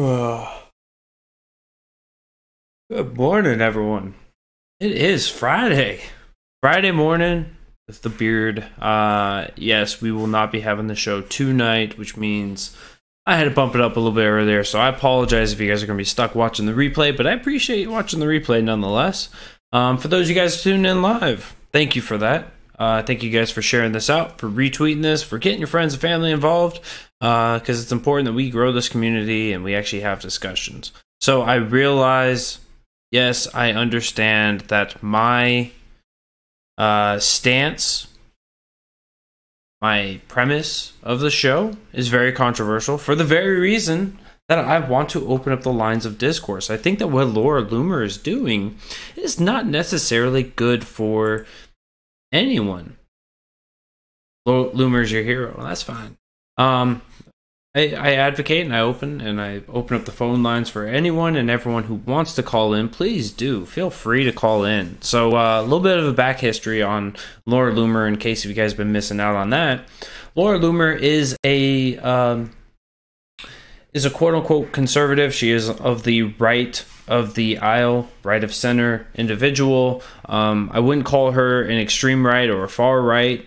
Oh, good morning, everyone. It is Friday. Friday morning with the beard. Yes, we will not be having the show tonight, which means I had to bump it up a little bit earlier, so I apologize if you guys are going to be stuck watching the replay, but I appreciate you watching the replay nonetheless. For those of you guys tuning in live, thank you for that. Thank you guys for sharing this out, for retweeting this, for getting your friends and family involved, because it's important that we grow this community and we actually have discussions. So I realize, yes, I understand that my stance, my premise of the show is very controversial for the very reason that I want to open up the lines of discourse. I think that what Laura Loomer is doing is not necessarily good for anyone. Loomer's your hero. Well, that's fine. I advocate and I open up the phone lines for anyone and everyone who wants to call in. Please do feel free to call in. So a little bit of a back history on Laura Loomer in case you guys have been missing out on that. Laura Loomer is a quote unquote conservative. She is of the right of the aisle, right of center individual. I wouldn't call her an extreme right or a far right,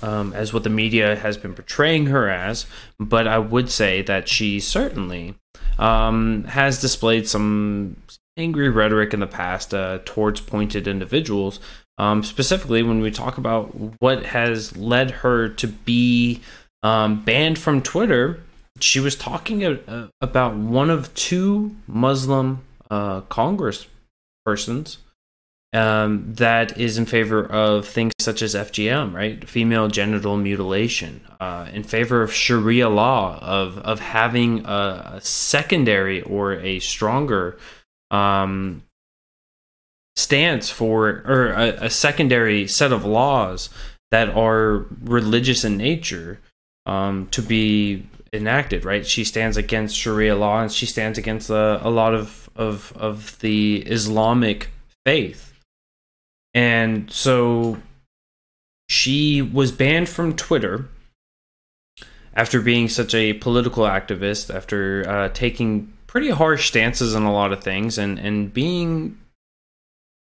as what the media has been portraying her as, but I would say that she certainly has displayed some angry rhetoric in the past towards pointed individuals, specifically when we talk about what has led her to be banned from Twitter. She was talking about one of two Muslim congresspersons that is in favor of things such as FGM, right? Female genital mutilation, in favor of Sharia law, of having a secondary or a stronger stance for, or a secondary set of laws that are religious in nature to be enacted, right? She stands against Sharia law and she stands against a lot of the Islamic faith. And so she was banned from Twitter after being such a political activist, after taking pretty harsh stances on a lot of things and being,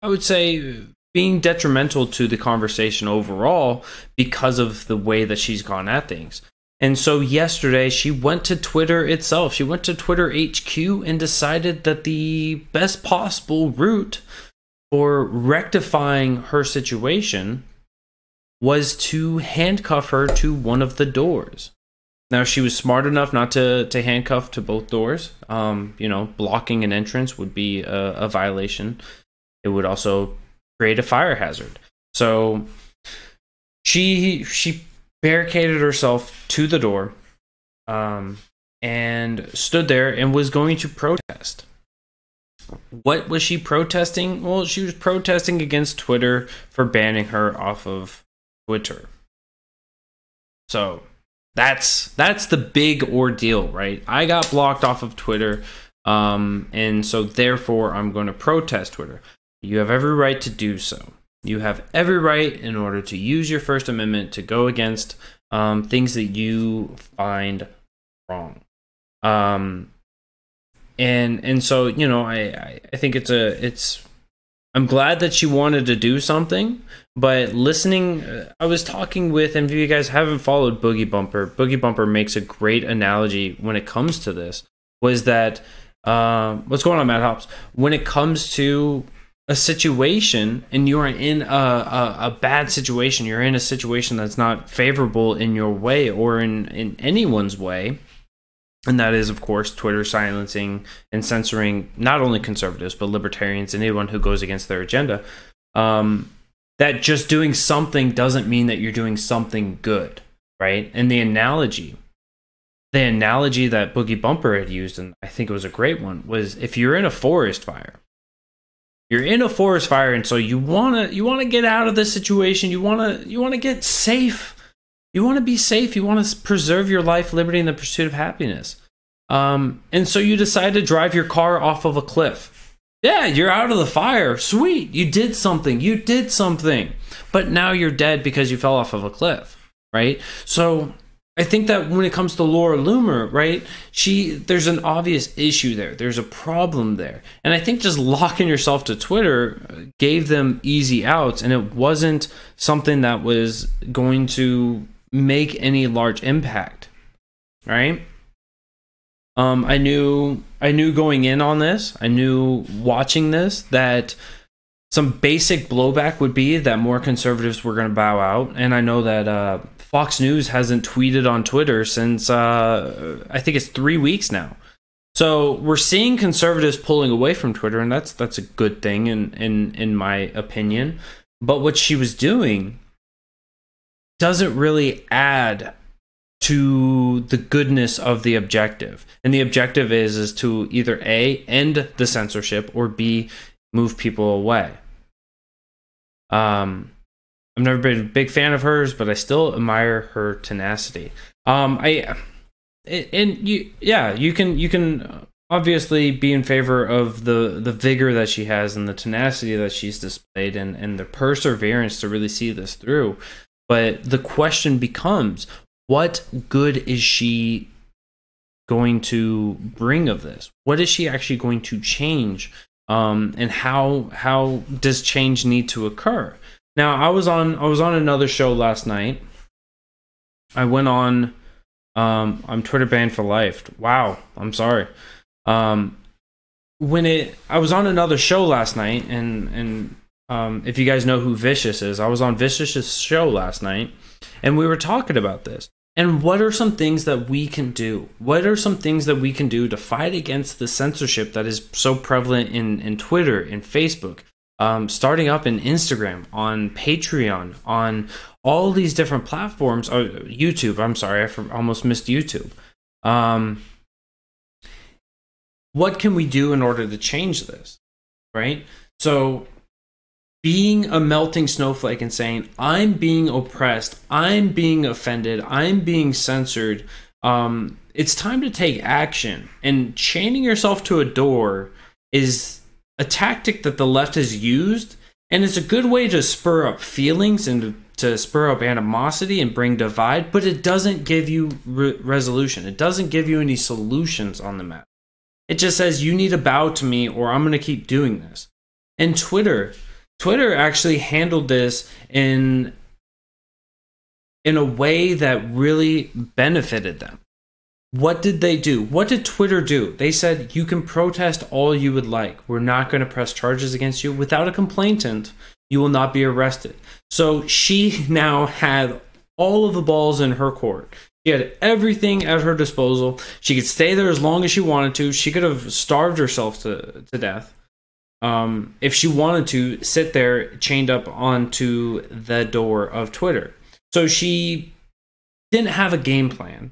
I would say, being detrimental to the conversation overall because of the way that she's gone at things. And so yesterday she went to Twitter itself. She went to Twitter HQ and decided that the best possible route for rectifying her situation was to handcuff her to one of the doors. Now, she was smart enough not to handcuff to both doors. Blocking an entrance would be a violation. It would also create a fire hazard. So she barricaded herself to the door and stood there and was going to protest. What was she protesting? Well, she was protesting against Twitter for banning her off of Twitter. So that's the big ordeal, right? I got blocked off of Twitter, and so therefore I'm going to protest Twitter. You have every right to do so. You have every right in order to use your First Amendment to go against things that you find wrong. And so, I think I'm glad that she wanted to do something, but listening, I was talking with, and if you guys haven't followed Boogie Bumper makes a great analogy when it comes to this, was that, what's going on, Matt Hops? When it comes to a situation and you're in a bad situation, you're in a situation that's not favorable in your way or in anyone's way, and that is, of course, Twitter silencing and censoring not only conservatives, but libertarians and anyone who goes against their agenda. That just doing something doesn't mean that you're doing something good, right? And the analogy that Boogie Bumper had used, and I think it was a great one, was if you're in a forest fire, and so you wanna get out of this situation, you wanna get safe. You want to be safe. You want to preserve your life, liberty, and the pursuit of happiness. And so you decide to drive your car off of a cliff. Yeah, you're out of the fire. Sweet. You did something. But now you're dead because you fell off of a cliff, right? So I think that when it comes to Laura Loomer, right, there's an obvious issue there. There's a problem there. And I think just locking yourself to Twitter gave them easy outs, and it wasn't something that was going to make any large impact, right? I knew going in on this, I knew watching this, that some basic blowback would be that more conservatives were going to bow out. And I know that Fox News hasn't tweeted on Twitter since I think it's 3 weeks now. So we're seeing conservatives pulling away from Twitter, and that's a good thing in my opinion. But what she was doing doesn't really add to the goodness of the objective. And the objective is to either A, end the censorship, or B, move people away. I've never been a big fan of hers, but I still admire her tenacity. You can obviously be in favor of the vigor that she has and the tenacity that she's displayed, and the perseverance to really see this through. But the question becomes, what good is she going to bring of this? What is she actually going to change? And how does change need to occur? Now, I was on another show last night. I went on. I'm Twitter banned for life. Wow, I'm sorry. I was on another show last night, and if you guys know who Vicious is, I was on Vicious's show last night, and we were talking about this. And what are some things that we can do? What are some things that we can do to fight against the censorship that is so prevalent in Twitter, in Facebook, starting up in Instagram, on Patreon, on all these different platforms, YouTube, I'm sorry, I almost missed YouTube. What can we do in order to change this, right? So being a melting snowflake and saying, I'm being oppressed, I'm being offended, I'm being censored, it's time to take action. And chaining yourself to a door is a tactic that the left has used, and it's a good way to spur up feelings and to spur up animosity and bring divide, but it doesn't give you resolution. It doesn't give you any solutions on the matter. It just says, you need to bow to me or I'm going to keep doing this. And Twitter actually handled this in a way that really benefited them. What did they do? What did Twitter do? They said, you can protest all you would like. We're not going to press charges against you. Without a complainant, you will not be arrested. So she now had all of the balls in her court. She had everything at her disposal. She could stay there as long as she wanted to. She could have starved herself to death. If she wanted to sit there chained up onto the door of Twitter. So she didn't have a game plan.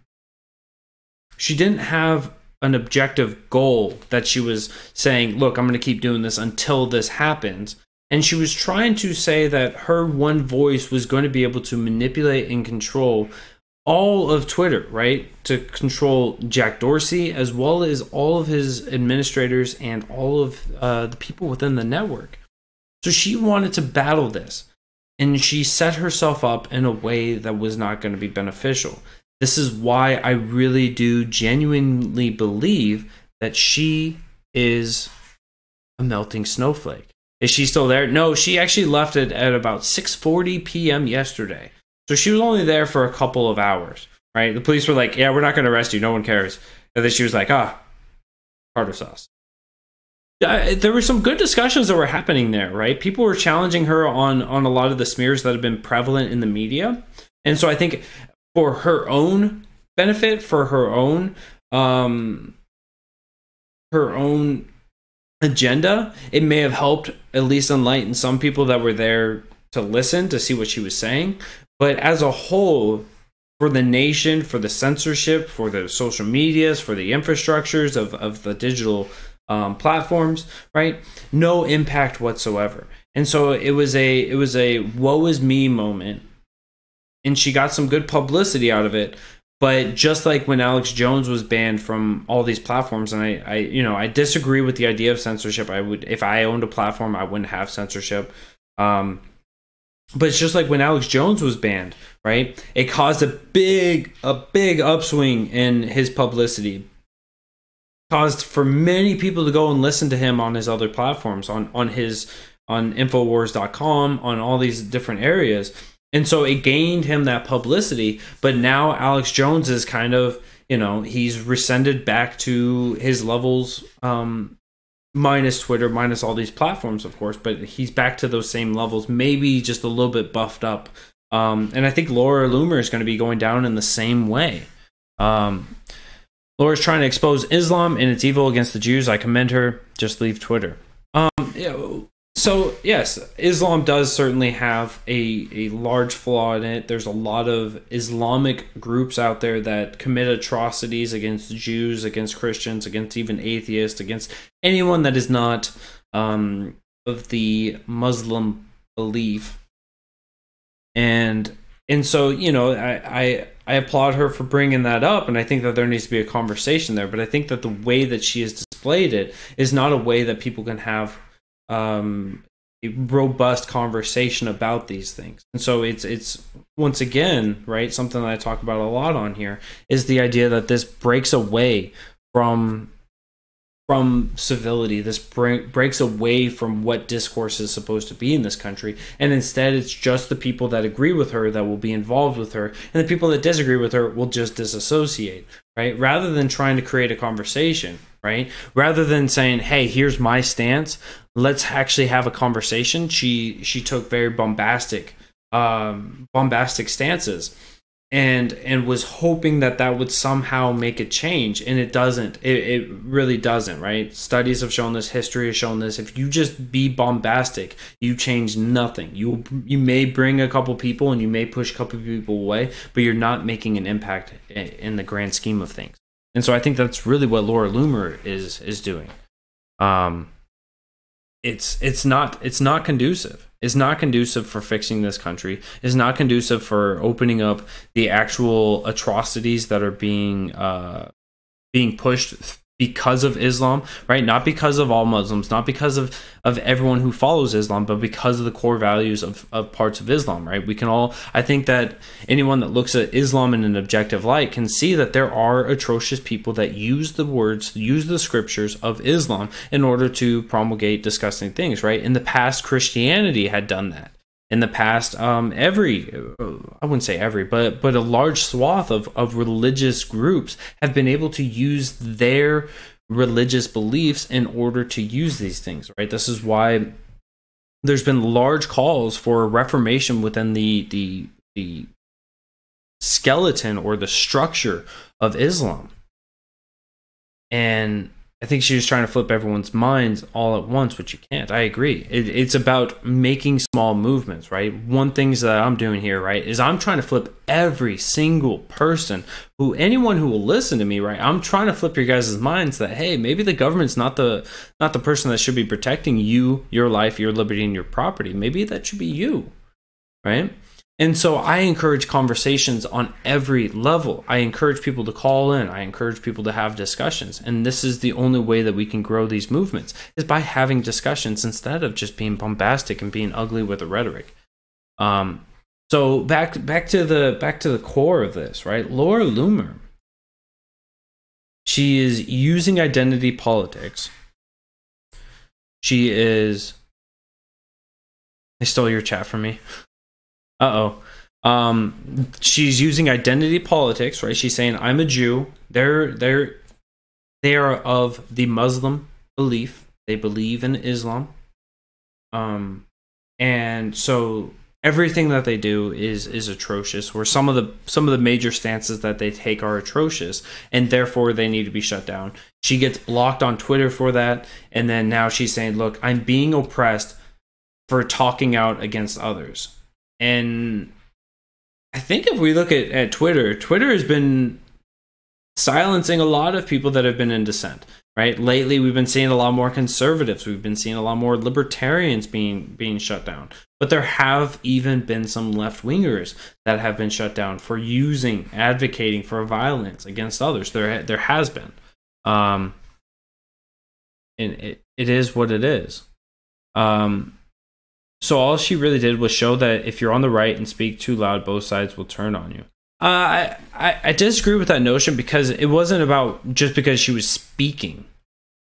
She didn't have an objective goal that she was saying, look, I'm going to keep doing this until this happens. And she was trying to say that her one voice was going to be able to manipulate and control all of Twitter, right? To control Jack Dorsey, as well as all of his administrators and all of the people within the network. So she wanted to battle this, and she set herself up in a way that was not going to be beneficial. This is why I really do genuinely believe that she is a melting snowflake. Is she still there? No, she actually left it at about 6:40 p.m. yesterday. So she was only there for a couple of hours, right? The police were like, yeah, we're not going to arrest you. No one cares. And then she was like, part of sauce. There were some good discussions that were happening there, right? People were challenging her on a lot of the smears that have been prevalent in the media. And so I think for her own benefit, for her own agenda, it may have helped at least enlighten some people that were there to listen, to see what she was saying. But as a whole, for the nation, for the censorship, for the social medias, for the infrastructures of the digital platforms, right? No impact whatsoever. And so it was a woe is me moment. And she got some good publicity out of it. But just like when Alex Jones was banned from all these platforms, and I disagree with the idea of censorship. If I owned a platform, I wouldn't have censorship. But it's just like when Alex Jones was banned, right? It caused a big upswing in his publicity. Caused for many people to go and listen to him on his other platforms, on Infowars.com, on all these different areas. And so it gained him that publicity, but now Alex Jones is kind of, he's rescinded back to his levels, minus Twitter, minus all these platforms, of course, but he's back to those same levels, maybe just a little bit buffed up. And I think Laura Loomer is going to be going down in the same way. Laura's trying to expose Islam and its evil against the Jews. I commend her. Just leave Twitter. So yes, Islam does certainly have a large flaw in it. There's a lot of Islamic groups out there that commit atrocities against Jews, against Christians, against even atheists, against anyone that is not of the Muslim belief. And so, I applaud her for bringing that up, and I think that there needs to be a conversation there. But I think that the way that she has displayed it is not a way that people can have a robust conversation about these things. And so it's once again, right, something that I talk about a lot on here is the idea that this breaks away from civility. This breaks away from what discourse is supposed to be in this country, and instead it's just the people that agree with her that will be involved with her, and the people that disagree with her will just disassociate, right? Rather than trying to create a conversation, right? Rather than saying, hey, here's my stance, let's actually have a conversation. She took very bombastic stances, and was hoping that would somehow make a change, and it doesn't. It really doesn't, right? Studies have shown this, history has shown this. If you just be bombastic, you change nothing. You may bring a couple people and you may push a couple people away, but you're not making an impact in the grand scheme of things. And so I think that's really what Laura Loomer is doing. It's not conducive. It's not conducive for fixing this country. It's not conducive for opening up the actual atrocities that are being pushed because of Islam, right? Not because of all Muslims, not because of everyone who follows Islam, but because of the core values of parts of Islam, right? I think that anyone that looks at Islam in an objective light can see that there are atrocious people that use the scriptures of Islam in order to promulgate disgusting things, right? In the past, Christianity had done that. In the past, I wouldn't say every, but a large swath of religious groups have been able to use their religious beliefs in order to use these things, right? This is why there's been large calls for reformation within the skeleton or the structure of Islam. And I think she was trying to flip everyone's minds all at once, which you can't. I agree. It's about making small movements, right? One thing that I'm doing here, right, is I'm trying to flip every single person anyone who will listen to me, right? I'm trying to flip your guys' minds that, hey, maybe the government's not the person that should be protecting you, your life, your liberty, and your property. Maybe that should be you, right? And so I encourage conversations on every level. I encourage people to call in. I encourage people to have discussions. And this is the only way that we can grow these movements, is by having discussions instead of just being bombastic and being ugly with the rhetoric. So back to the core of this, right? Laura Loomer. She is using identity politics. She is. I stole your chat from me. She's using identity politics, right? She's saying, I'm a Jew. They are of the Muslim belief. They believe in Islam. And so everything that they do is atrocious, or some of the major stances that they take are atrocious, and therefore they need to be shut down. She gets blocked on Twitter for that, and then now she's saying, look, I'm being oppressed for talking out against others. And I think if we look at Twitter has been silencing a lot of people that have been in dissent, right? Lately, we've been seeing a lot more conservatives. We've been seeing a lot more libertarians being shut down. But there have even been some left-wingers that have been shut down for advocating for violence against others. There has been. And it is what it is. So all she really did was show that if you're on the right and speak too loud, both sides will turn on you. I disagree with that notion, because it wasn't about just because she was speaking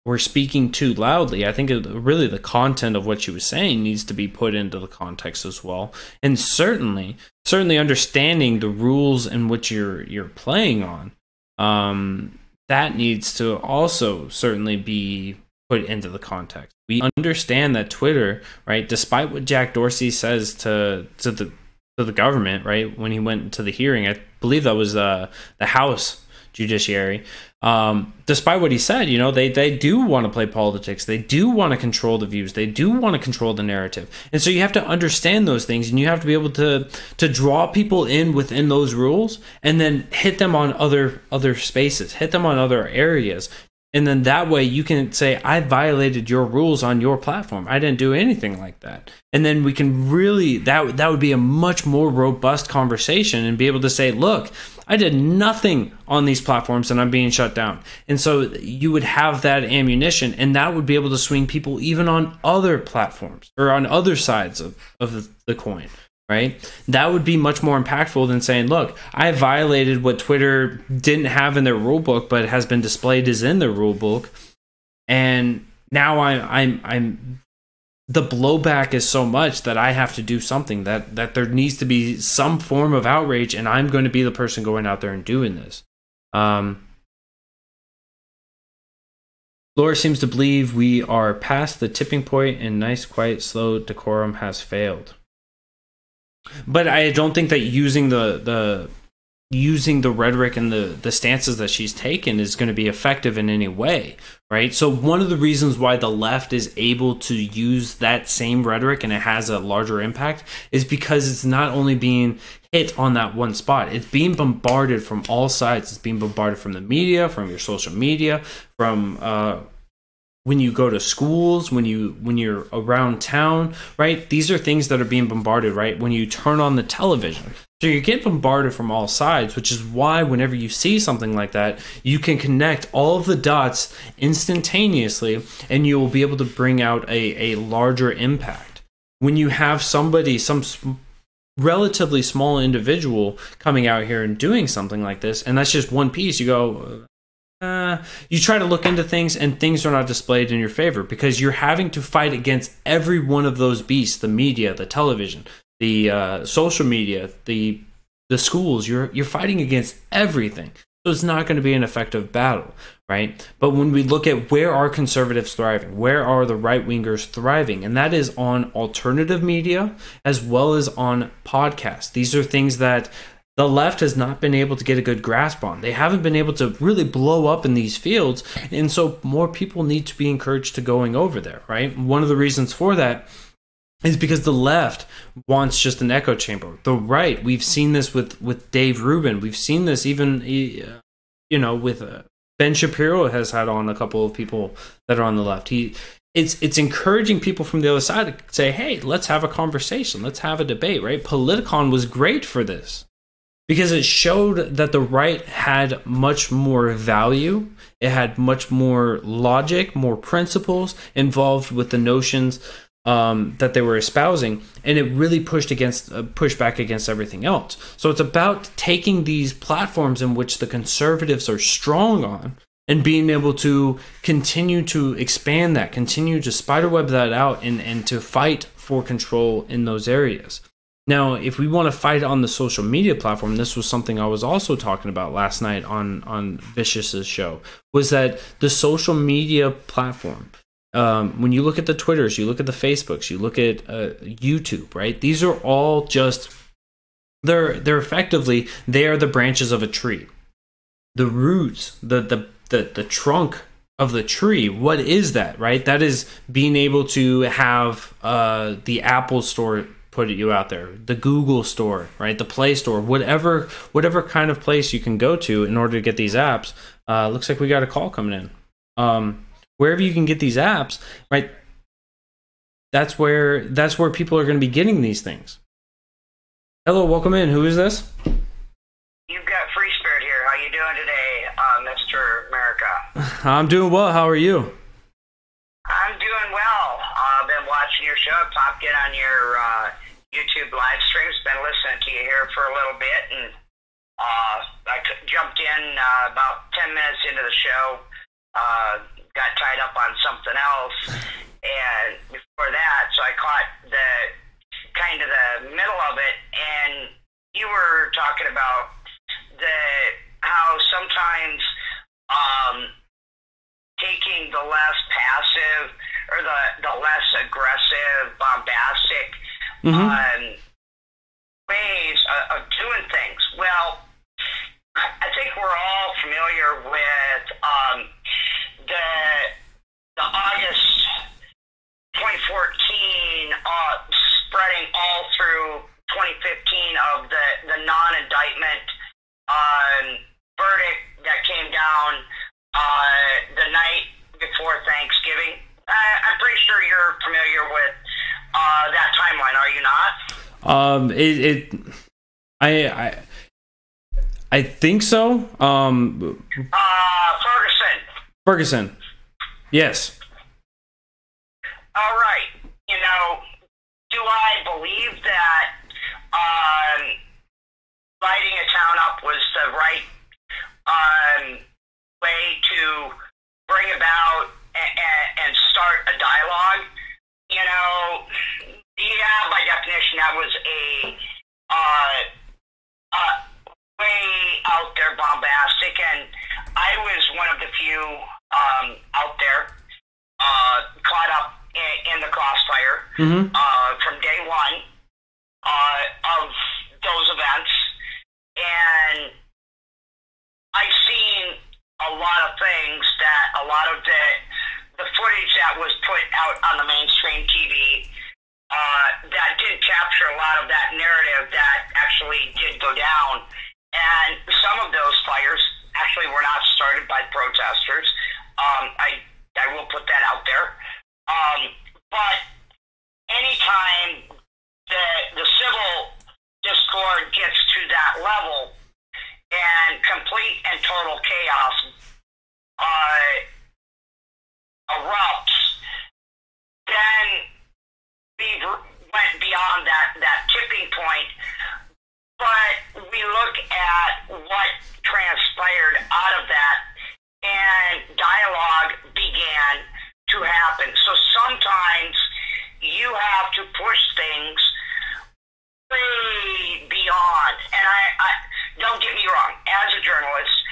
or speaking too loudly. I think really the content of what she was saying needs to be put into the context as well, and certainly understanding the rules in which you're playing on. That needs to also certainly be put into the context. We understand that Twitter, right, despite what Jack Dorsey says to the government, right, when he went to the hearing, I believe that was the House Judiciary. Despite what he said, you know, they do want to play politics. They do want to control the views. They do want to control the narrative. And so you have to understand those things, and you have to be able to draw people in within those rules, and then hit them on other spaces, hit them on other areas. And then that way you can say, I violated your rules on your platform. I didn't do anything like that. And then we can really, that would be a much more robust conversation, and be able to say, look, I did nothing on these platforms and I'm being shut down. And so you would have that ammunition, and that would be able to swing people even on other platforms or on other sides of the coin. Right? That would be much more impactful than saying, look, I violated what Twitter didn't have in their rule book, but has been displayed as in their rule book. And now I'm the blowback is so much that I have to do something, that there needs to be some form of outrage, and I'm going to be the person going out there and doing this. Laura seems to believe we are past the tipping point and nice, quiet, slow decorum has failed. But I don't think that using the rhetoric and the stances that she's taken is going to be effective in any way, right? So one of the reasons why the left is able to use that same rhetoric and it has a larger impact is because it's not only being hit on that one spot, it's being bombarded from all sides. It's being bombarded from the media, from your social media, from when you go to schools, when you're around town, right? These are things that are being bombarded, right? When you turn on the television. So you get bombarded from all sides, which is why whenever you see something like that, you can connect all of the dots instantaneously, and you will be able to bring out a larger impact. When you have somebody, some relatively small individual coming out here and doing something like this, and that's just one piece, you go, you try to look into things, and things are not displayed in your favor, because you're having to fight against every one of those beasts: the media, the television, the social media, the schools. You're fighting against everything, so it's not going to be an effective battle, right? But when we look at where are conservatives thriving, where are the right-wingers thriving, and that is on alternative media as well as on podcasts. These are things that the left has not been able to get a good grasp on. They haven't been able to really blow up in these fields, and so more people need to be encouraged to going over there, right? One of the reasons for that is because the left wants just an echo chamber. The right, we've seen this with Dave Rubin. We've seen this even, with Ben Shapiro has had on a couple of people that are on the left. It's encouraging people from the other side to say, hey, let's have a conversation. Let's have a debate, right? Politicon was great for this, because it showed that the right had much more value. It had much more logic, more principles involved with the notions that they were espousing, and it really pushed back against everything else. So it's about taking these platforms in which the conservatives are strong on, and being able to continue to expand that, continue to spiderweb that out, and to fight for control in those areas. Now, if we want to fight on the social media platform, this was something I was also talking about last night on Vicious's show, was that the social media platform, when you look at the Twitters, you look at the Facebooks, you look at YouTube, right? These are all just, they're effectively, they are the branches of a tree. The roots, the trunk of the tree, what is that, right? That is being able to have the Apple Store put you out there, the Google Store, right? The Play Store, whatever kind of place you can go to in order to get these apps. Looks like we got a call coming in. Wherever you can get these apps, right? That's where people are going to be getting these things. Hello, welcome in. Who is this? You've got Free Spirit here. How you doing today, Mr. America? I'm doing well. How are you? I'm doing well. I've been watching your show. I've popped in on your YouTube live streams. Been listening to you here for a little bit, and I jumped in about 10 minutes into the show. Got tied up on something else, and before that, so I caught the kind of the middle of it, and you were talking about how sometimes taking the less passive or the less aggressive, bombastic ways of doing things. Well, I think we're all familiar with the August 2014 spreading all through 2015 of the non-indictment verdict that came down the night before Thanksgiving. I'm pretty sure you're familiar with that timeline, are you not? I think so. Ferguson. Yes. All right. Do I believe that lighting a town up was the right way to bring about and start a dialogue? Yeah, by definition, that was a way out there bombastic, and I was one of the few out there caught up in the crossfire from day one of those events, and I've seen a lot of things that a lot of the footage that was put out on the mainstream TV that did capture a lot of that narrative that actually did go down. And some of those fires actually were not started by protesters. I will put that out there. But anytime the civil discord gets to that level and complete and total chaos erupts, then we went beyond that tipping point. But we look at what transpired out of that, and dialogue began to happen. So sometimes you have to push things way beyond. And I don't get me wrong, as a journalist,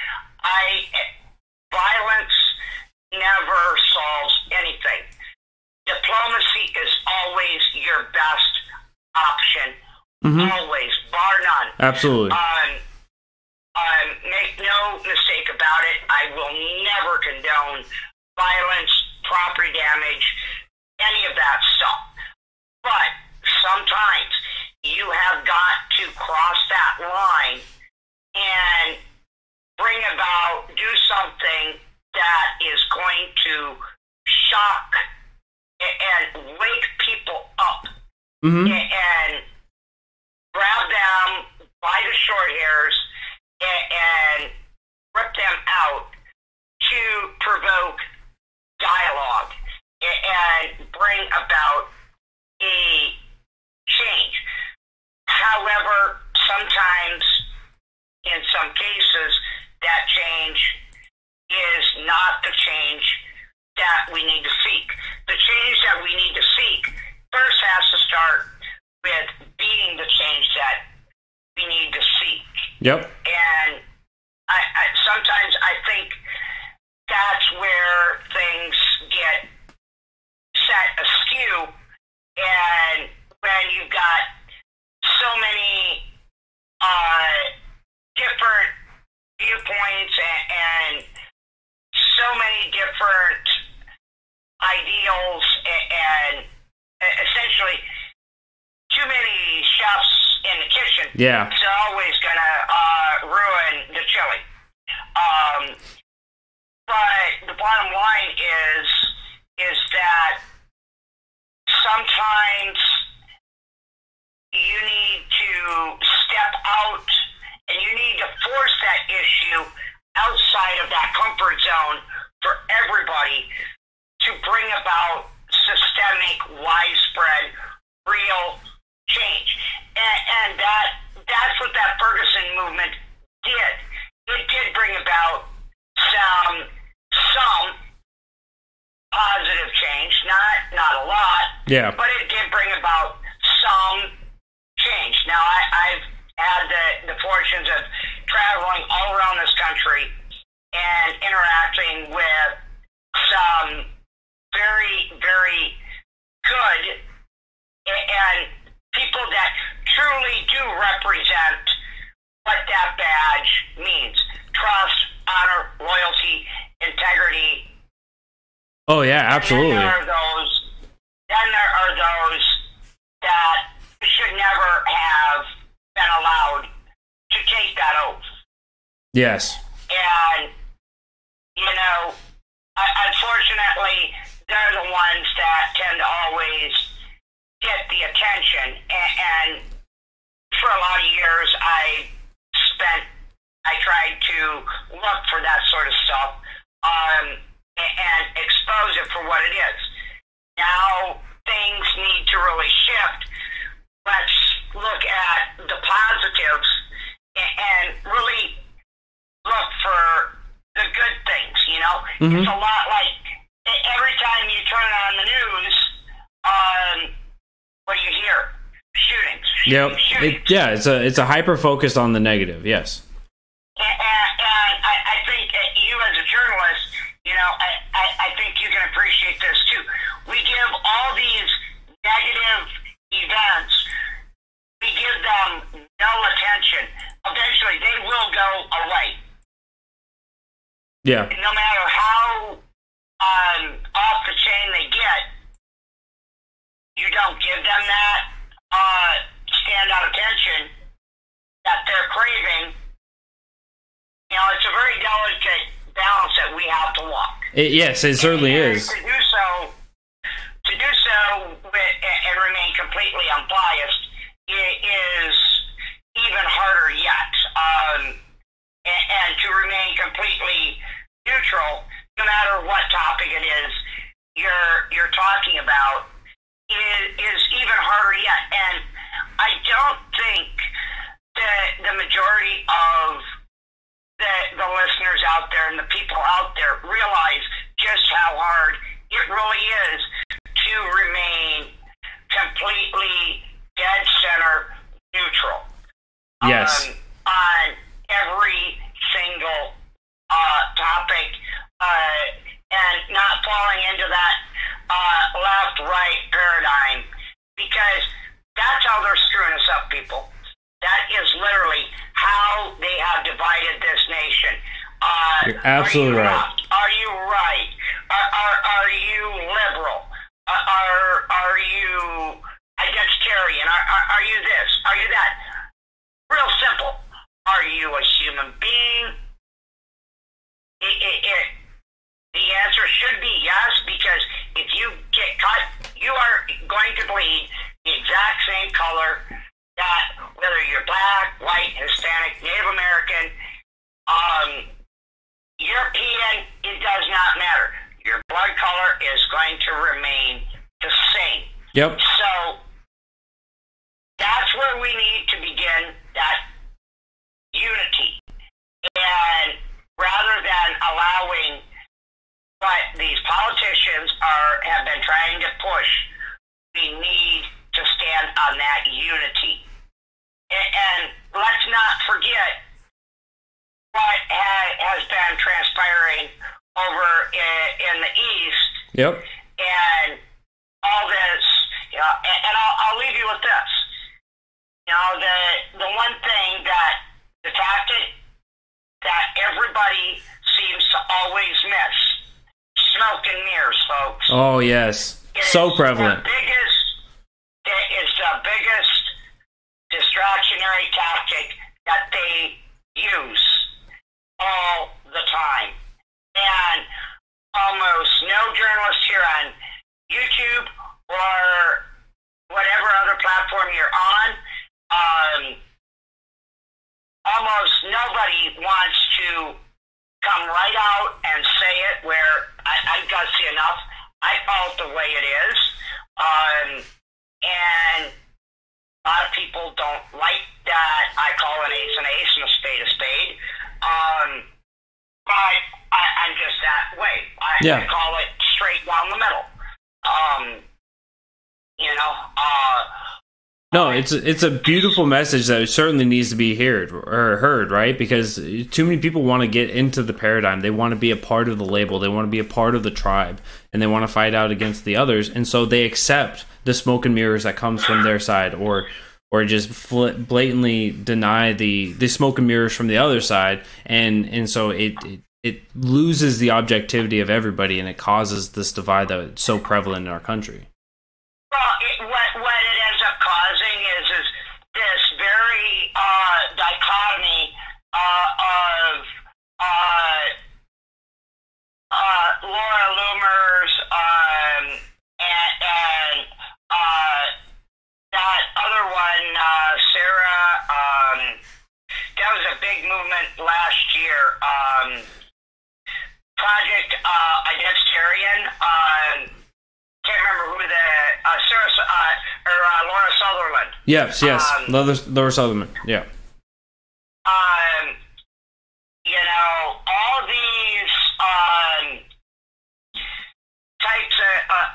violence never solves anything. Diplomacy is always your best option. Always, bar none. Absolutely. Make no mistake about it. I will never condone violence, property damage, any of that stuff. But sometimes you have got to cross that line and do something that is going to shock and wake people up and grab them by the short hairs and rip them out to provoke dialogue and bring about a change. However, sometimes, in some cases, that change is not the change that we need to seek. The change that we need to seek first has to start with being the change that we need to seek. Yep. And sometimes I think that's where things get set askew, and when you've got so many different viewpoints and so many different ideals and essentially too many chefs in the kitchen. Yeah. It's always gonna ruin the chili. But the bottom line is that sometimes you need to step out and you need to force that issue outside of that comfort zone for everybody to bring about systemic, widespread real change. And that's what that Ferguson movement did. It did bring about some positive change, not a lot, yeah, but it did bring about some change. Now, I've had the fortunes of traveling all around this country and interacting with some very, very good and people that truly do represent what that badge means: trust, honor, loyalty, integrity. oh yeah, absolutely. Then there are those that should never have been allowed to take that oath. Yes. And, unfortunately, they're the ones that tend to always get the attention. And for a lot of years, I tried to look for that sort of stuff and expose it for what it is. Now things need to really shift. Let's look at the positives and really look for the good things, Mm-hmm. It's a lot like every time you turn on the news, what do you hear? Shootings. Yep. It's a hyper focused on the negative. Yes. And I think that you as a journalist, I think you can appreciate this too. We give all these negative events, we give them no attention. Eventually, they will go away. Yeah. No matter how off the chain they get, you don't give them that standout attention that they're craving. It's a very delicate balance that we have to walk. Yes, it certainly is. To do so and remain completely unbiased is even harder yet. And to remain completely neutral, no matter what topic it is you're talking about, is even harder yet. And I don't think that the majority of the listeners out there and the people out there realize just how hard it really is to remain completely dead center neutral. Yes. On every single topic, and not falling into that left-right paradigm, because that's how they're screwing us up, people. That is literally how they have divided this nation. You're absolutely right. Are you right? Are you liberal? Are you identitarian? Are you this? Are you that? Real simple. Are you a human being? The answer should be yes, because if you get cut, you are going to bleed the exact same color that whether you're black, white, Hispanic, Native American, European, it does not matter. Your blood color is going to remain the same. Yep. So that's where we need to begin that unity. And rather than allowing what these politicians have been trying to push, we need to stand on that unity. And let's not forget what has been transpiring over in the East. Yep. And all this, and I'll leave you with this. The one thing the tactic that everybody seems to always miss: smoke and mirrors, folks. Oh, yes. So prevalent. It's the biggest distractionary tactic that they use all the time. And almost no journalist here on YouTube or whatever other platform you're on, almost nobody wants to come right out and say it, where I've got to see enough. I call it the way it is. and a lot of people don't like that. I call an ace and a spade a spade. But I'm just that way. I call it straight down the middle. No, it's a beautiful message that certainly needs to be heard, right? Because too many people want to get into the paradigm. They want to be a part of the label. They want to be a part of the tribe, and they want to fight out against the others. And so they accept the smoke and mirrors that comes from their side, or just blatantly deny the smoke and mirrors from the other side, and so it loses the objectivity of everybody, and it causes this divide that's so prevalent in our country. Well, what it ends up causing is this very dichotomy of Laura Loomer's and that other one, Sarah. That was a big movement last year. Project Identitarian. Can't remember who Sarah or Laura Sutherland. Yes, Laura Sutherland. Yeah. All these types of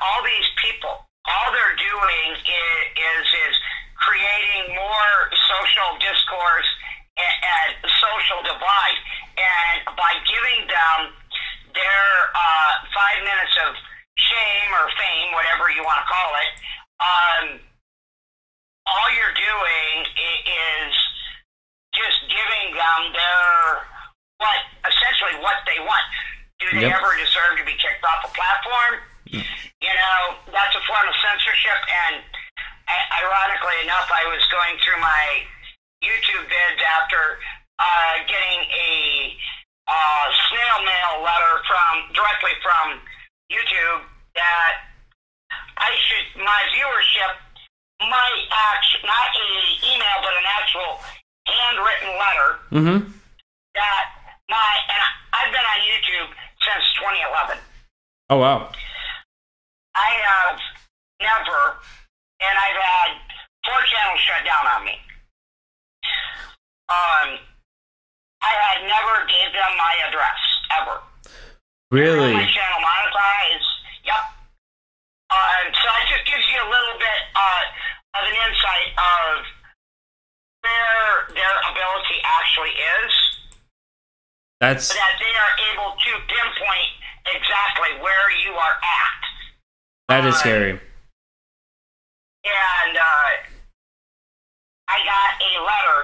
all these people, all they're doing is creating more social discourse and social divide, and by giving them their 5 minutes of shame or fame, whatever you want to call it, all you're doing is just giving them essentially what they want. Do they ever deserve to be kicked off a platform? That's a form of censorship, and ironically enough, I was going through my YouTube vids after getting a snail mail letter directly from YouTube that my viewership might not an email, but an actual handwritten letter that and I've been on YouTube since 2011. Oh, wow. I have never, and I've had 4 channels shut down on me. I had never gave them my address, ever. Really? My channel monetized. Yep. So it just gives you a little bit of an insight of where their ability actually is. That they are able to pinpoint exactly where you are at. That is scary. And I got a letter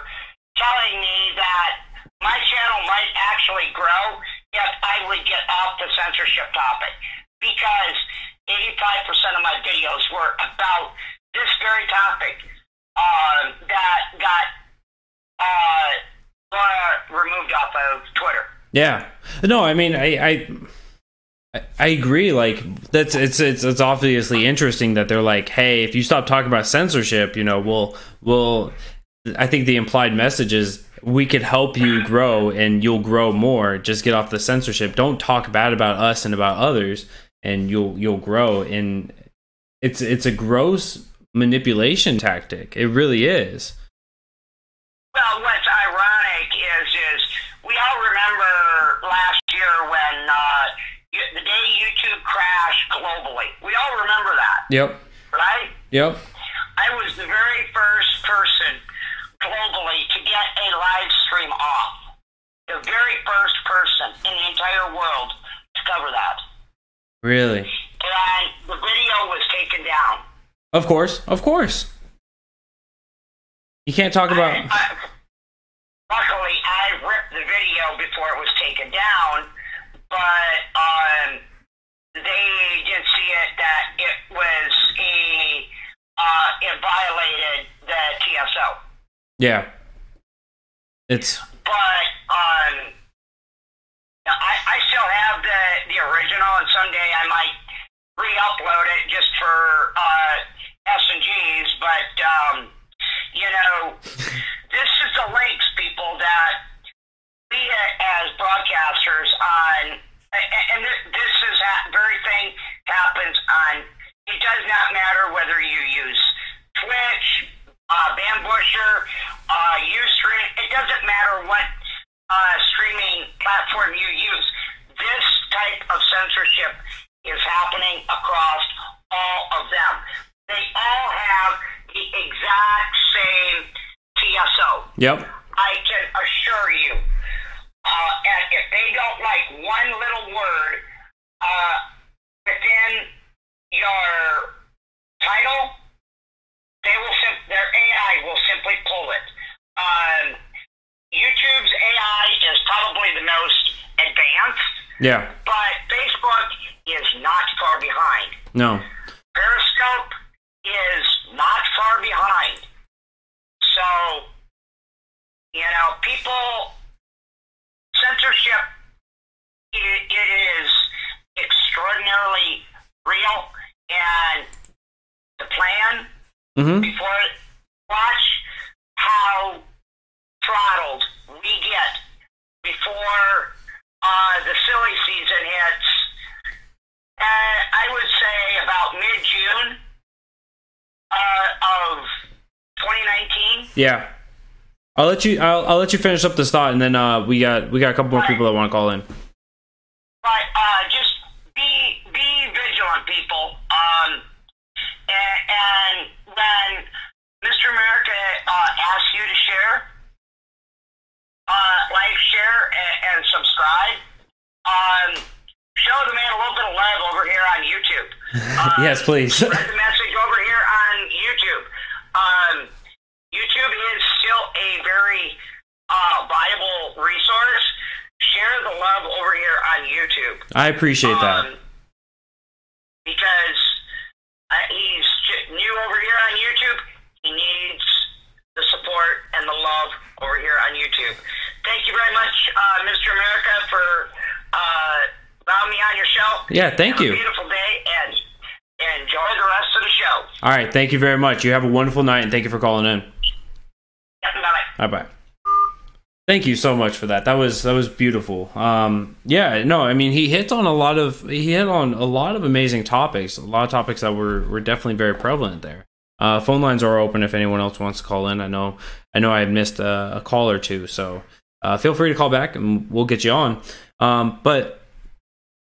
telling me that my channel might actually grow if I would get off the censorship topic, because 85% of my videos were about this very topic that got removed off of Twitter. Yeah. No, I mean, I agree. Like, it's obviously interesting that they're like, hey, if you stop talking about censorship, we'll I think the implied message is we could help you grow and you'll grow more. Just get off the censorship. Don't talk bad about us and about others, and you'll grow. And it's a gross manipulation tactic. It really is. Well, what's ironic is we all remember last year when the day YouTube crashed globally. We all remember that. Yep. Right? Yep. I was the very first person globally to get a live stream off. The very first person in the entire world to cover that. Really? And the video was taken down. Of course. You can't talk about... Luckily, I ripped the video before it was taken down, but they didn't see it that it was it violated the TSO. Yeah. But I still have the original, and someday I might re-upload it just for S&Gs, but this is the links, people, that we as broadcasters on, and this is very thing happens on, it does not matter whether you use censorship is happening across all of them. They all have the exact same TSO. Yep. I can assure you. And if they don't like one little word within your title, their AI will simply pull it. YouTube's AI is probably the most advanced. Yeah. But Facebook is not far behind. No. Periscope is not far behind. So, people, censorship, it is extraordinarily real. And the plan, before watch how throttled we get before the silly season hits. I would say about mid-June of 2019. Yeah. I'll let you finish up this thought, and then we got a couple more people that want to call in. But just be vigilant, people. And when Mr. America asks you to share, like, share, and subscribe, show the man a little bit of love over here on YouTube. Yes, please. Spread the message over here on YouTube. YouTube is still a very viable resource. Share the love over here on YouTube. I appreciate that. Because he's new over here on YouTube. He needs the support and the love over here on YouTube. Thank you very much, Mr. America, for allowing me on your show. Yeah, thank you. Have a beautiful day, and enjoy the rest of the show. All right, thank you very much. You have a wonderful night, and thank you for calling in. Yep, bye-bye. Bye-bye. Thank you so much for that. That was beautiful. Yeah, no, I mean, he hit on a lot of amazing topics. A lot of topics that were definitely very prevalent there. Phone lines are open if anyone else wants to call in. I know I missed a call or two, so feel free to call back and we'll get you on. But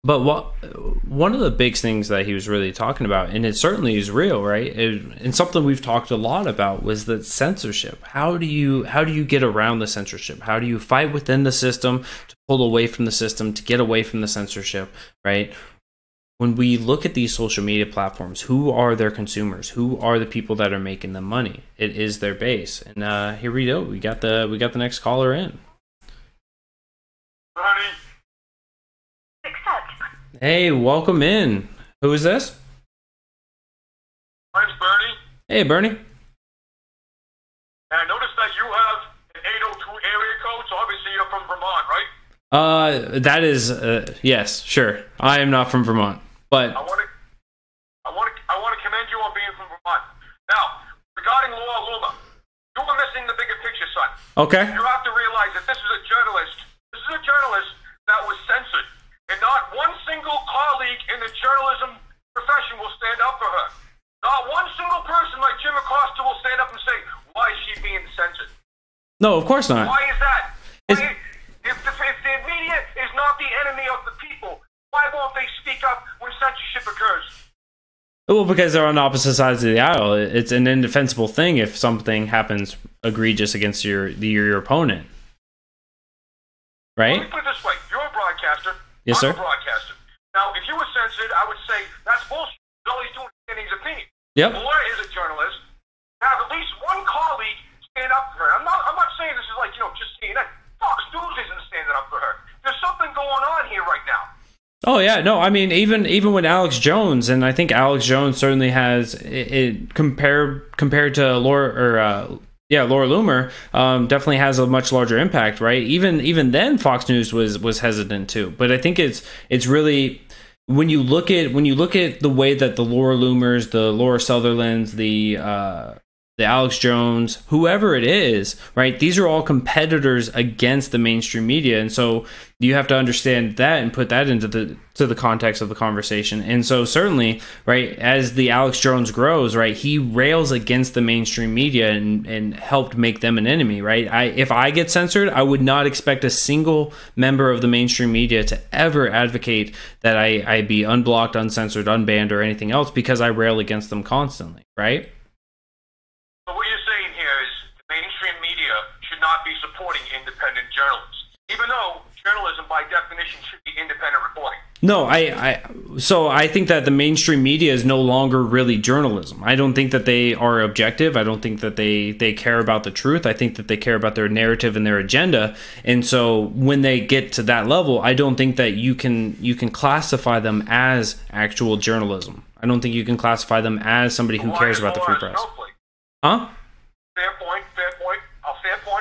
one of the big things that he was really talking about, and it certainly is real, right? And something we've talked a lot about was the censorship. How do you get around the censorship? How do you fight within the system to pull away from the system, to get away from the censorship, right? When we look at these social media platforms, who are their consumers? Who are the people that are making them money? It is their base. And here we go. We got the next caller in. Bernie. Hey, welcome in. Who is this? My name's Bernie. Hey, Bernie. And I noticed that you have an 802 area code, so obviously you're from Vermont, right? That is, yes, sure. I am not from Vermont, but I want to commend you on being from Vermont. Now, regarding Loomer, you were missing the bigger picture, son. okay. You have to realize that this is a journalist that was censored. And not one single colleague in the journalism profession will stand up for her. Not one single person like Jim Acosta will stand up and say, why is she being censored? No, of course not. Why is that? If the media is not the enemy of the people, why won't they speak up when censorship occurs? Well, because they're on opposite sides of the aisle. It's an indefensible thing if something happens egregious against your opponent. Right? Let me put it this way. You're a broadcaster. Yes, sir. I'm a broadcaster. Now, if you were censored, I would say that's bullshit. All he's doing is getting his opinion. Yep. Laura is a journalist. Have at least one colleague stand up for her. I'm not saying this is like, just CNN. Fox News isn't standing up for her. There's something going on here right now. Oh yeah, no, I mean even with Alex Jones, and I think Alex Jones certainly has it compared to Laura Loomer, definitely has a much larger impact, right? Even then, Fox News was hesitant too. But I think it's really when you look at the way that the Laura Loomers, the Laura Sutherlands, the the Alex Jones, whoever it is, right? These are all competitors against the mainstream media, and so you have to understand that and put that into the context of the conversation. And so certainly, right, as the Alex Jones grows, right, he rails against the mainstream media and helped make them an enemy, right? If I get censored, I would not expect a single member of the mainstream media to ever advocate that I be unblocked, uncensored, unbanned, or anything else, because I rail against them constantly, right? So what you're saying here is the mainstream media should not be supporting independent journalists, even though journalism by definition should be independent reporting. No, so I think that the mainstream media is no longer really journalism. I don't think that they are objective. I don't think that they care about the truth. I think that they care about their narrative and their agenda. And so when they get to that level, I don't think that you can classify them as actual journalism. I don't think you can classify them as somebody who cares about the free press. Huh? Fair point. Fair point.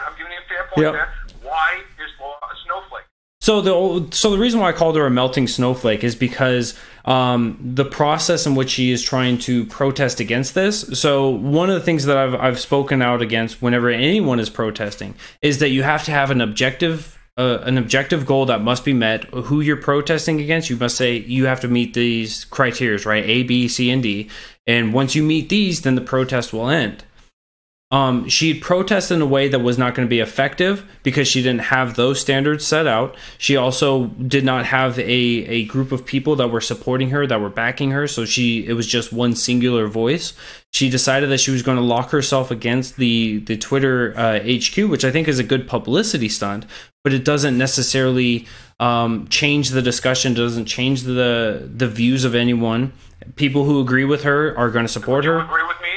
I'm giving you a fair point there. Why is Laura a snowflake? So the reason why I called her a melting snowflake is because the process in which she is trying to protest against this. So one of the things that I've spoken out against whenever anyone is protesting is that you have to have an objective goal that must be met. Who you're protesting against, you must say you have to meet these criteria, right? A, B, C, and D. And once you meet these, then the protest will end. She protested in a way that was not going to be effective because she didn't have those standards set out. She also did not have a group of people that were supporting her, that were backing her. So it was just one singular voice. She decided that she was going to lock herself against the Twitter HQ, which I think is a good publicity stunt, but it doesn't necessarily change the discussion, doesn't change the views of anyone. People who agree with her are going to support her. Agree with me?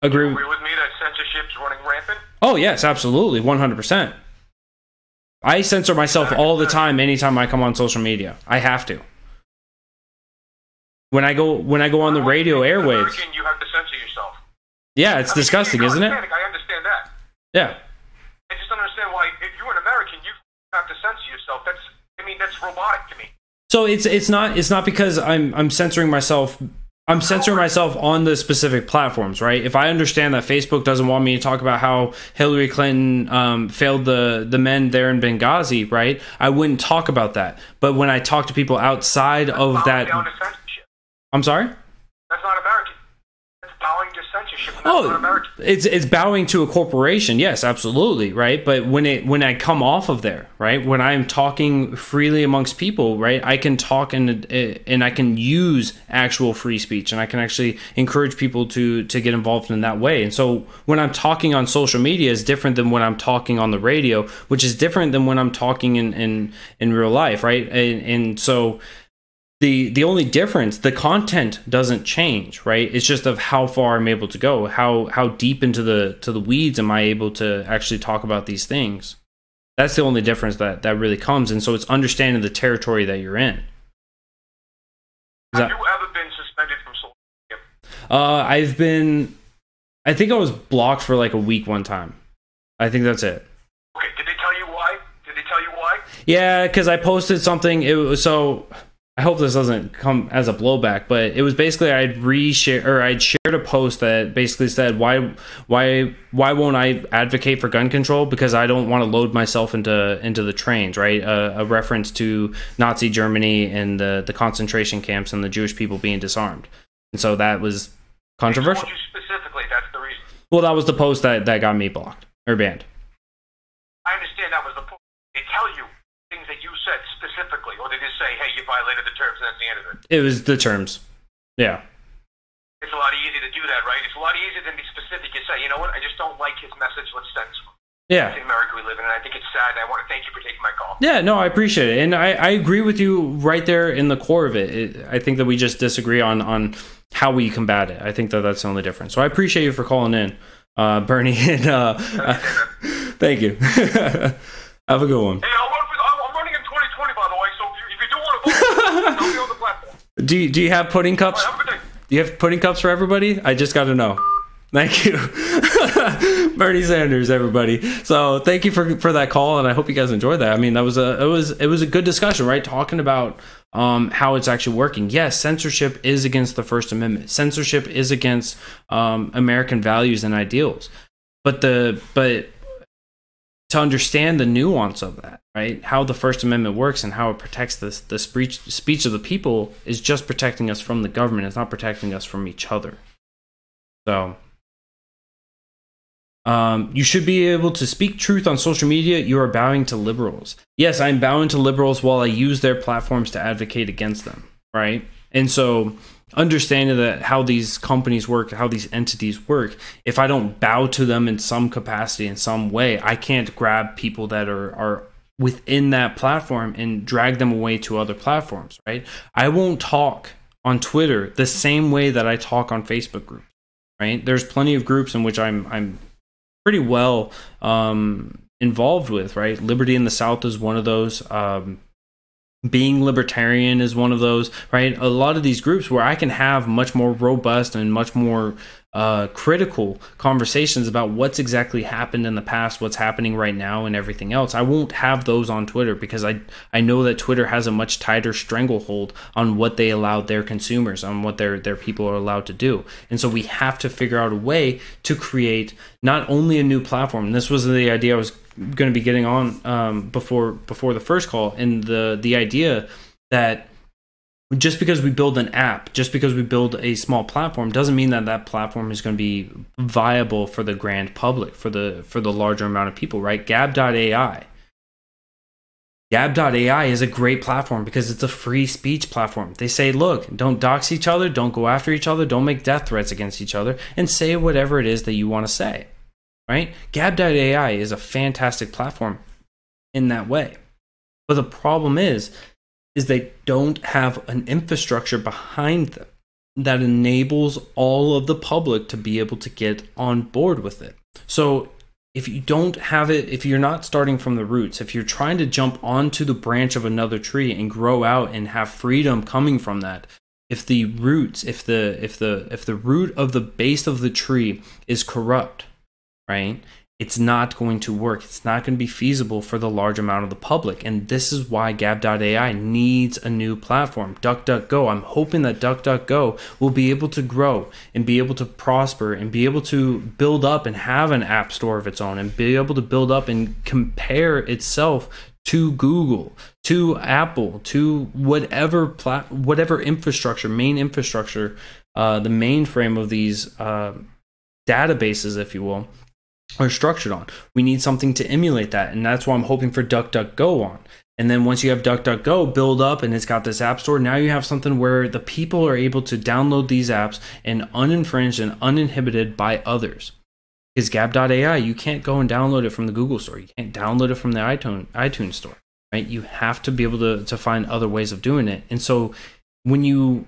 Agree with me that censorship's running rampant? Oh, yes, absolutely, 100%. I censor myself all the time anytime I come on social media. I have to. When I go on the radio airwaves. American, you have to censor yourself. Yeah, it's disgusting, isn't it? I understand that. Yeah. I just don't understand why, if you're an American, you have to censor yourself. That's robotic to me. So it's not because I'm censoring myself. I'm censoring myself on the specific platforms, right? If I understand that Facebook doesn't want me to talk about how Hillary Clinton failed the men there in Benghazi, right? I wouldn't talk about that. But when I talk to people outside of that, I'm sorry? That's not American. That's bowing to censorship. That's not American. It's bowing to a corporation. Yes, absolutely, right? But when I come off of there, right? When I'm talking freely amongst people, right? I can talk and I can use actual free speech, and I can actually encourage people to get involved in that way. And so when I'm talking on social media is different than when I'm talking on the radio, which is different than when I'm talking in real life, right? And so the only difference, the content doesn't change, right? It's just of how far I'm able to go, how deep into the weeds am I able to actually talk about these things. That's the only difference that really comes. And so it's understanding the territory that you're in. Have you ever been suspended from social media? I think I was blocked for like a week one time. I think that's it. Okay, did they tell you why? Yeah, because I posted something. It was so. I hope this doesn't come as a blowback, but it was basically I'd shared a post that basically said why won't I advocate for gun control, because I don't want to load myself into the trains, right? A reference to Nazi Germany and the concentration camps and the Jewish people being disarmed, and so that was controversial. You specifically, that's the reason. Well, that was the post that got me blocked or banned. I understand that was the post. They tell you things that you said specifically, or they just say, hey, you violated the terms, and that's the end of it. It was the terms. Yeah. It's a lot easier to do that, right? It's a lot easier than be specific. You say, you know what, I just don't like his message, let's censor him. Yeah. It's the America we live in, and I think it's sad, and I want to thank you for taking my call. Yeah, no, I appreciate it. And I agree with you right there in the core of it. I think that we just disagree on how we combat it. I think that's the only difference. So I appreciate you for calling in, Bernie. And thank you. Have a good one. Hey, I'm running in 2020, by the way, so if you do want to vote, I'll be on the platform. Do you have pudding cups? All right, have a good day. Do you have pudding cups for everybody? I just got to know. Thank you. Bernie Sanders, everybody. So thank you for that call, and I hope you guys enjoyed that. I mean, it was a good discussion, right? Talking about how it's actually working. Yes, censorship is against the First Amendment. Censorship is against American values and ideals. But to understand the nuance of that, right? How the First Amendment works and how it protects the speech of the people is just protecting us from the government. It's not protecting us from each other. So you should be able to speak truth on social media. You are bowing to liberals. Yes, I'm bowing to liberals while I use their platforms to advocate against them, right? And so understanding that how these companies work, how these entities work, if I don't bow to them in some capacity, in some way, I can't grab people that are within that platform and drag them away to other platforms, right? I won't talk on Twitter the same way that I talk on Facebook groups, right? There's plenty of groups in which I'm pretty well involved with, right? Liberty in the South is one of those. Being libertarian is one of those, right? A lot of these groups where I can have much more robust and much more critical conversations about what's exactly happened in the past, what's happening right now, and everything else. I won't have those on Twitter because I know that Twitter has a much tighter stranglehold on what they allow their consumers, on what their people are allowed to do. And so we have to figure out a way to create not only a new platform. And this was the idea I was going to be getting on before the first call, and the idea that just because we build an app, just because we build a small platform, doesn't mean that that platform is going to be viable for the grand public, for the larger amount of people, right? Gab.ai is a great platform because it's a free speech platform. They say, look, don't dox each other, don't go after each other, don't make death threats against each other, and say whatever it is that you want to say, right? Gab.ai is a fantastic platform in that way. But the problem is they don't have an infrastructure behind them that enables all of the public to be able to get on board with it. So if you don't have it, if you're not starting from the roots, if you're trying to jump onto the branch of another tree and grow out and have freedom coming from that, if the roots, if the root of the base of the tree is corrupt, right? It's not going to work. It's not going to be feasible for the large amount of the public. And this is why Gab.ai needs a new platform. DuckDuckGo, I'm hoping that DuckDuckGo will be able to grow and be able to prosper and be able to build up and have an app store of its own and be able to build up and compare itself to Google, to Apple, to whatever infrastructure, main infrastructure, the mainframe of these databases, if you will, are structured on. We need something to emulate that, and that's why I'm hoping for DuckDuckGo on. And then once you have DuckDuckGo build up and it's got this app store, now you have something where the people are able to download these apps and uninfringed and uninhibited by others. Because Gab.ai, you can't go and download it from the Google store. You can't download it from the iTunes store, right? You have to be able to find other ways of doing it. And so when you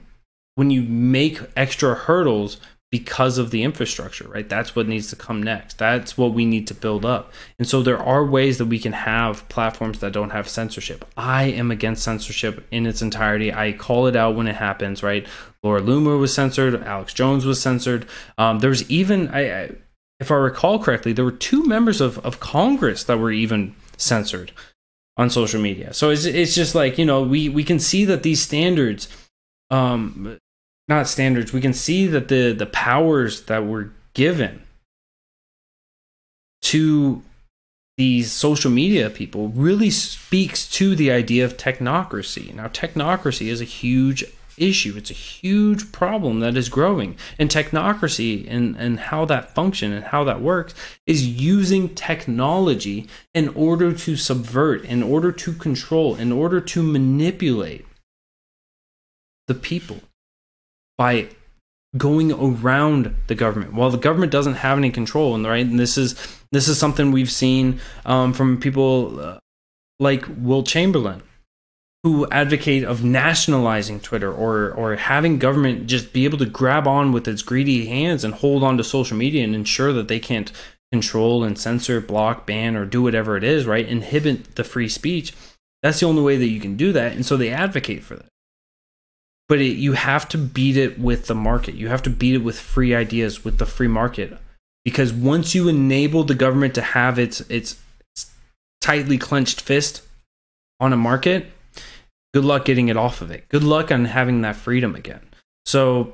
make extra hurdles because of the infrastructure, right? That's what needs to come next. That's what we need to build up. And so there are ways that we can have platforms that don't have censorship. I am against censorship in its entirety. I call it out when it happens, right? Laura Loomer was censored. Alex Jones was censored. There's even, if I recall correctly, there were 2 members of Congress that were even censored on social media. So it's just like, we can see that these standards, not standards, we can see that the powers that were given to these social media people really speaks to the idea of technocracy. Now, technocracy is a huge issue. It's a huge problem that is growing. And technocracy and how that functions and how that works is using technology in order to subvert, in order to control, in order to manipulate the people by going around the government. While the government doesn't have any control, and this is something we've seen from people like Will Chamberlain, who advocate of nationalizing Twitter or having government just be able to grab on with its greedy hands and hold on to social media and ensure that they can't control and censor, block, ban, or do whatever it is, right? Inhibit the free speech. That's the only way that you can do that, and so they advocate for that. But you have to beat it with the market. You have to beat it with free ideas, with the free market. because once you enable the government to have its tightly clenched fist on a market, good luck getting it off of it. Good luck on having that freedom again. So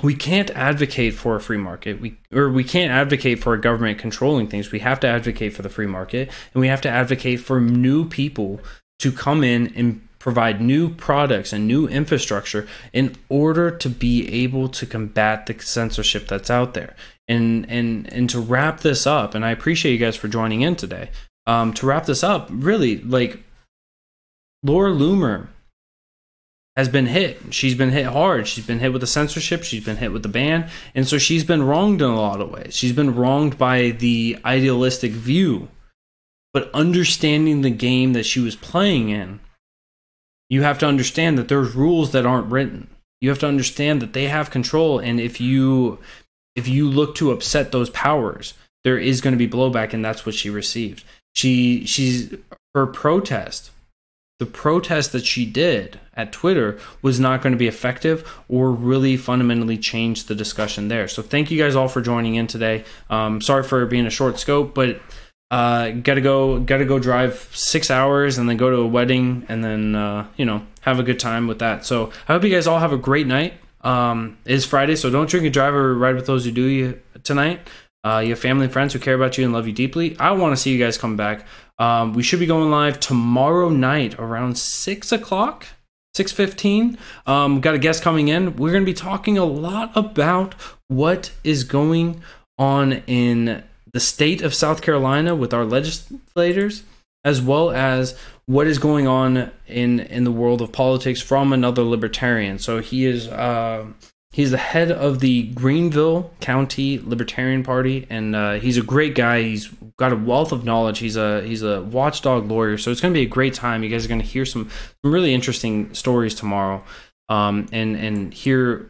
we can't advocate for a free market. We can't advocate for a government controlling things. We have to advocate for the free market, and we have to advocate for new people to come in and provide new products and new infrastructure in order to be able to combat the censorship that's out there. And to wrap this up, and I appreciate you guys for joining in today. To wrap this up, really, like, Laura Loomer has been hit. She's been hit hard. She's been hit with the censorship. She's been hit with the ban. And so she's been wronged in a lot of ways. She's been wronged by the idealistic view. But understanding the game that she was playing in, you have to understand that there's rules that aren't written. You have to understand that they have control. And if you look to upset those powers, there is going to be blowback, and that's what she received. Her protest, the protest that she did at Twitter, was not going to be effective or really fundamentally change the discussion there. So thank you guys all for joining in today. Sorry for being a short scope, but gotta go drive 6 hours and then go to a wedding and then have a good time with that. So I hope you guys all have a great night. It is Friday, so don't drink and drive or ride with those who do tonight. You have family and friends who care about you and love you deeply. I want to see you guys come back. We should be going live tomorrow night around 6 o'clock, 6:15. Got a guest coming in. We're going to be talking a lot about what is going on in the state of South Carolina with our legislators, as well as what is going on in the world of politics from another libertarian. So he's the head of the Greenville County Libertarian Party, and he's a great guy. He's got a wealth of knowledge. He's a watchdog lawyer, so it's going to be a great time. You guys are going to hear some really interesting stories tomorrow, and hear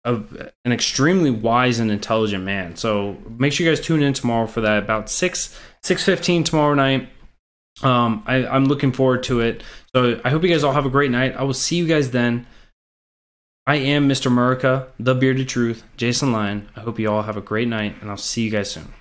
of an extremely wise and intelligent man. So make sure you guys tune in tomorrow for that, about 6:15 tomorrow night. I'm looking forward to it. So I hope you guys all have a great night. I will see you guys then. I am Mr. Murica, the Bearded Truth, Jason Lyon. I hope you all have a great night, and I'll see you guys soon.